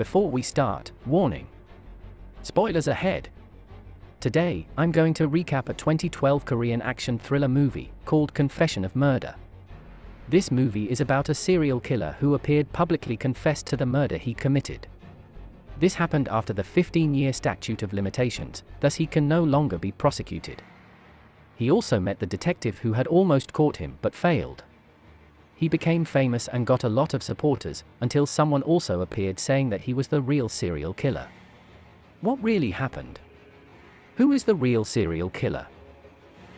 Before we start, warning. Spoilers ahead. Today, I'm going to recap a 2012 Korean action thriller movie called Confession of Murder. This movie is about a serial killer who appeared publicly confessed to the murder he committed. This happened after the 15-year statute of limitations, thus he can no longer be prosecuted. He also met the detective who had almost caught him but failed. He became famous and got a lot of supporters, until someone also appeared saying that he was the real serial killer. What really happened? Who is the real serial killer?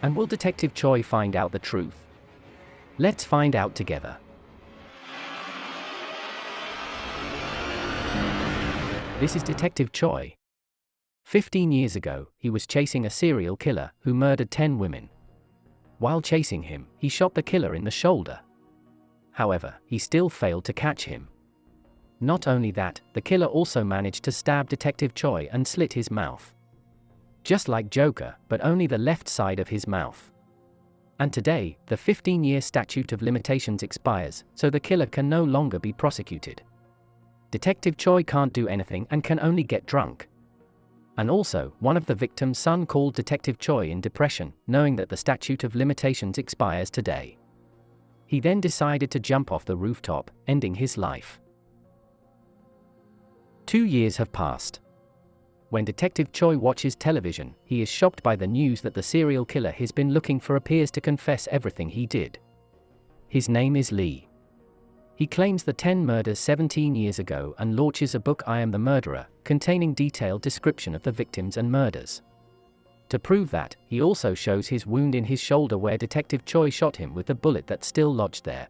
And will Detective Choi find out the truth? Let's find out together. This is Detective Choi. 15 years ago, he was chasing a serial killer who murdered 10 women. While chasing him, he shot the killer in the shoulder. However, he still failed to catch him. Not only that, the killer also managed to stab Detective Choi and slit his mouth. Just like Joker, but only the left side of his mouth. And today, the 15-year statute of limitations expires, so the killer can no longer be prosecuted. Detective Choi can't do anything and can only get drunk. And also, one of the victim's son called Detective Choi in depression, knowing that the statute of limitations expires today. He then decided to jump off the rooftop, ending his life. 2 years have passed. When Detective Choi watches television, he is shocked by the news that the serial killer he's been looking for appears to confess everything he did. His name is Lee. He claims the 10 murders 17 years ago and launches a book I Am the Murderer, containing detailed description of the victims and murders. To prove that, he also shows his wound in his shoulder where Detective Choi shot him with the bullet that's still lodged there.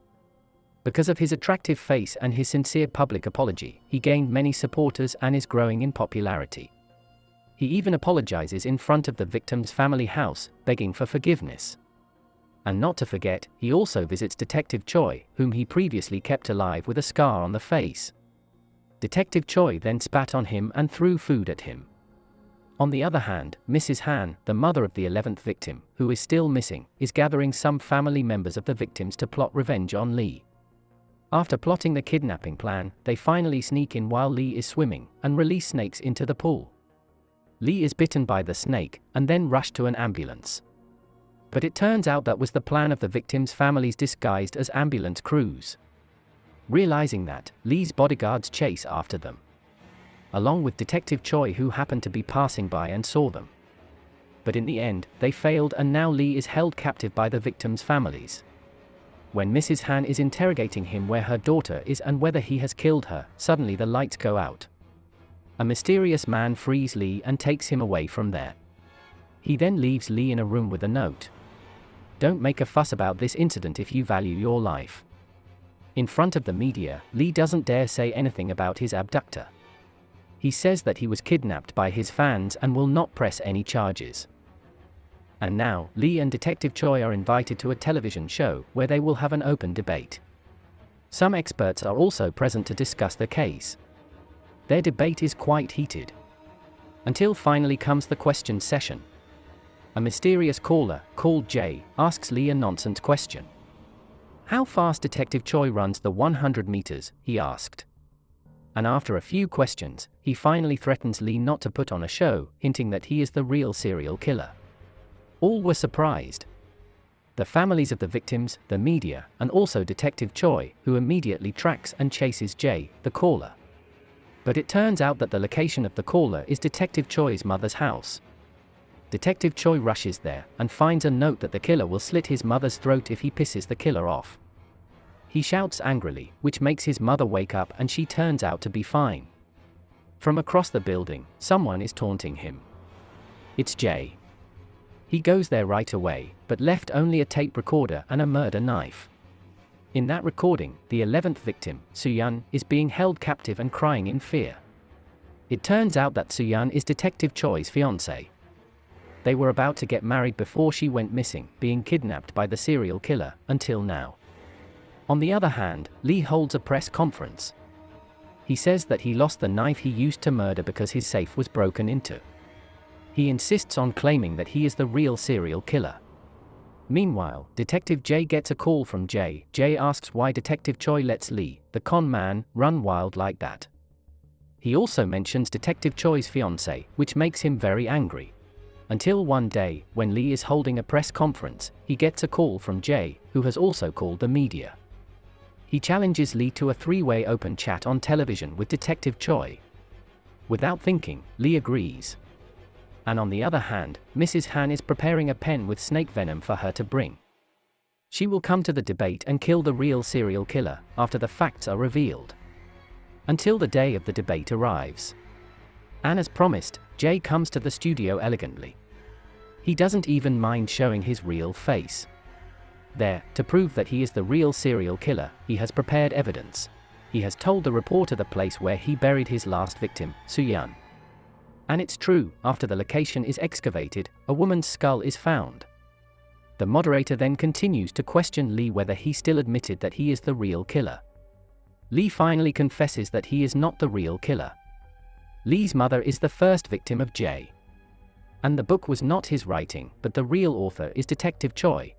Because of his attractive face and his sincere public apology, he gained many supporters and is growing in popularity. He even apologizes in front of the victim's family house, begging for forgiveness. And not to forget, he also visits Detective Choi, whom he previously kept alive with a scar on the face. Detective Choi then spat on him and threw food at him. On the other hand, Mrs. Han, the mother of the 11th victim, who is still missing, is gathering some family members of the victims to plot revenge on Lee. After plotting the kidnapping plan, they finally sneak in while Lee is swimming, and release snakes into the pool. Lee is bitten by the snake, and then rushed to an ambulance. But it turns out that was the plan of the victims' families disguised as ambulance crews. Realizing that, Lee's bodyguards chase after them, along with Detective Choi, who happened to be passing by and saw them. But in the end, they failed and now Lee is held captive by the victims' families. When Mrs. Han is interrogating him where her daughter is and whether he has killed her, suddenly the lights go out. A mysterious man frees Lee and takes him away from there. He then leaves Lee in a room with a note. Don't make a fuss about this incident if you value your life. In front of the media, Lee doesn't dare say anything about his abductor. He says that he was kidnapped by his fans and will not press any charges. And now, Lee and Detective Choi are invited to a television show where they will have an open debate. Some experts are also present to discuss the case. Their debate is quite heated. Until finally comes the question session. A mysterious caller, called Jay, asks Lee a nonsense question. How fast Detective Choi runs the 100 meters, he asked. And after a few questions, he finally threatens Lee not to put on a show, hinting that he is the real serial killer. All were surprised. The families of the victims, the media, and also Detective Choi, who immediately tracks and chases Jay, the caller. But it turns out that the location of the caller is Detective Choi's mother's house. Detective Choi rushes there and finds a note that the killer will slit his mother's throat if he pisses the killer off. He shouts angrily, which makes his mother wake up and she turns out to be fine. From across the building, someone is taunting him. It's Jay. He goes there right away, but left only a tape recorder and a murder knife. In that recording, the 11th victim, Soo-yeon, is being held captive and crying in fear. It turns out that Soo-yeon is Detective Choi's fiancée. They were about to get married before she went missing, being kidnapped by the serial killer, until now. On the other hand, Lee holds a press conference. He says that he lost the knife he used to murder because his safe was broken into. He insists on claiming that he is the real serial killer. Meanwhile, Detective Jay gets a call from Jay. Jay asks why Detective Choi lets Lee, the con man, run wild like that. He also mentions Detective Choi's fiancée, which makes him very angry. Until one day, when Lee is holding a press conference, he gets a call from Jay, who has also called the media. He challenges Lee to a three-way open chat on television with Detective Choi. Without thinking, Lee agrees. And on the other hand, Mrs. Han is preparing a pen with snake venom for her to bring. She will come to the debate and kill the real serial killer after the facts are revealed. Until the day of the debate arrives. And as promised, Jay comes to the studio elegantly. He doesn't even mind showing his real face. There, to prove that he is the real serial killer, he has prepared evidence. He has told the reporter the place where he buried his last victim, Soo-yeon. And it's true, after the location is excavated, a woman's skull is found. The moderator then continues to question Lee whether he still admitted that he is the real killer. Lee finally confesses that he is not the real killer. Lee's mother is the first victim of Jay. And the book was not his writing, but the real author is Detective Choi.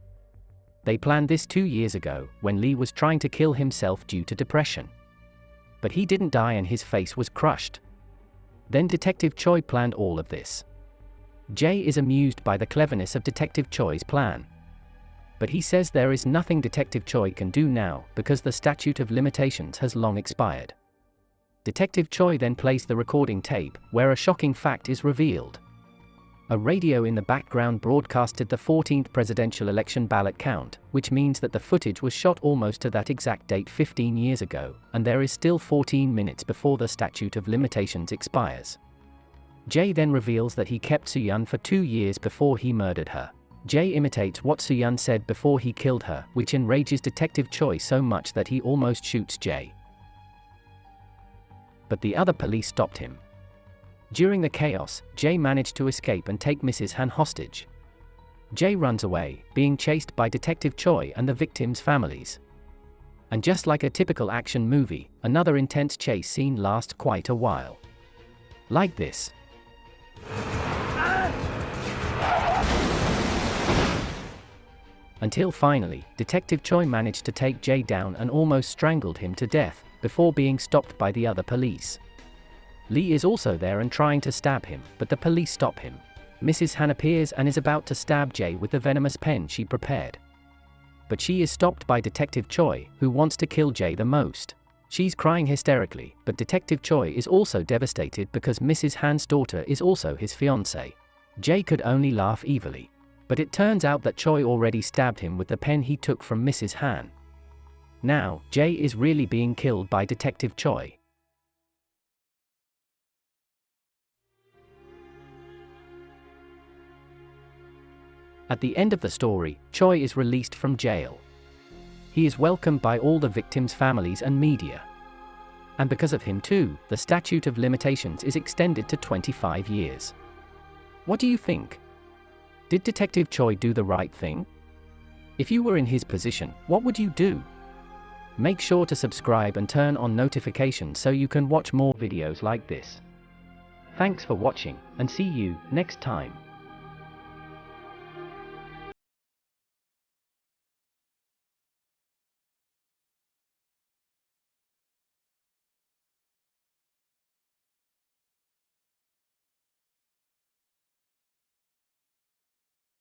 They planned this 2 years ago, when Lee was trying to kill himself due to depression. But he didn't die and his face was crushed. Then Detective Choi planned all of this. Jay is amused by the cleverness of Detective Choi's plan. But he says there is nothing Detective Choi can do now, because the statute of limitations has long expired. Detective Choi then plays the recording tape, where a shocking fact is revealed. A radio in the background broadcasted the 14th presidential election ballot count, which means that the footage was shot almost to that exact date 15 years ago, and there is still 14 minutes before the statute of limitations expires. Jay then reveals that he kept Soo-yeon for 2 years before he murdered her. Jay imitates what Soo-yeon said before he killed her, which enrages Detective Choi so much that he almost shoots Jay. But the other police stopped him. During the chaos, Jay managed to escape and take Mrs. Han hostage. Jay runs away, being chased by Detective Choi and the victims' families. And just like a typical action movie, another intense chase scene lasts quite a while. Like this. Until finally, Detective Choi managed to take Jay down and almost strangled him to death, before being stopped by the other police. Lee is also there and trying to stab him, but the police stop him. Mrs. Han appears and is about to stab Jay with the venomous pen she prepared. But she is stopped by Detective Choi, who wants to kill Jay the most. She's crying hysterically, but Detective Choi is also devastated because Mrs. Han's daughter is also his fiancée. Jay could only laugh evilly. But it turns out that Choi already stabbed him with the pen he took from Mrs. Han. Now, Jay is really being killed by Detective Choi. At the end of the story, Choi is released from jail. He is welcomed by all the victims' families and media. And because of him too, the statute of limitations is extended to 25 years. What do you think? Did Detective Choi do the right thing? If you were in his position, what would you do? Make sure to subscribe and turn on notifications so you can watch more videos like this. Thanks for watching, and see you next time.